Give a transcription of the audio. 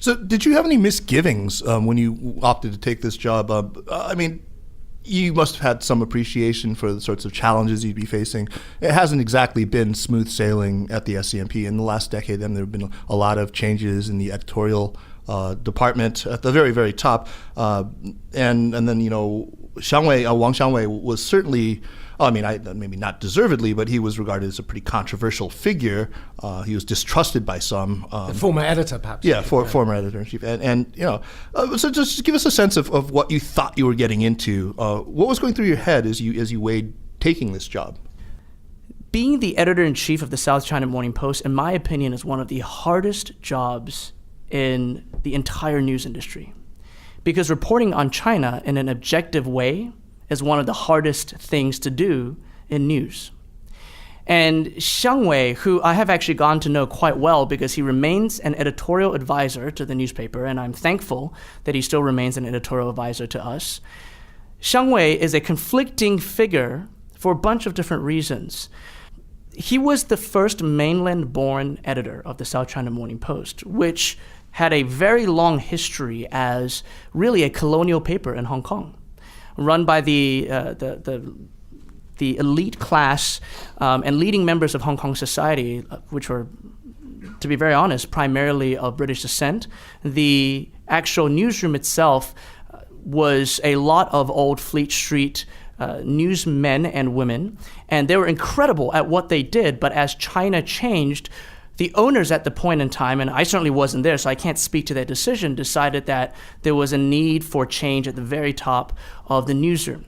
So did you have any misgivings when you opted to take this job? I mean, you must have had some appreciation for the sorts of challenges you'd be facing. It hasn't exactly been smooth sailing at the SCMP. In the last decade, then there have been a lot of changes in the editorial department at the very, very top. And then, you know, Wang Xiangwei was certainly, I mean, maybe not deservedly, but he was regarded as a pretty controversial figure. He was distrusted by some. The former editor, perhaps. Yeah, former editor-in-chief. And you know, so just give us a sense of what you thought you were getting into. What was going through your head as you weighed taking this job? Being the editor-in-chief of the South China Morning Post, in my opinion, is one of the hardest jobs in the entire news industry. Because reporting on China in an objective way is one of the hardest things to do in news. And Xiang Wei, who I have actually gotten to know quite well because he remains an editorial advisor to the newspaper, and I'm thankful that he still remains an editorial advisor to us. Xiang Wei is a conflicting figure for a bunch of different reasons. He was the first mainland-born editor of the South China Morning Post, which had a very long history as really a colonial paper in Hong Kong, run by the elite class and leading members of Hong Kong society, which were, to be very honest, primarily of British descent. The actual newsroom itself was a lot of old Fleet Street newsmen and women, and they were incredible at what they did, but as China changed, the owners at the point in time, and I certainly wasn't there, so I can't speak to their decision, decided that there was a need for change at the very top of the newsroom.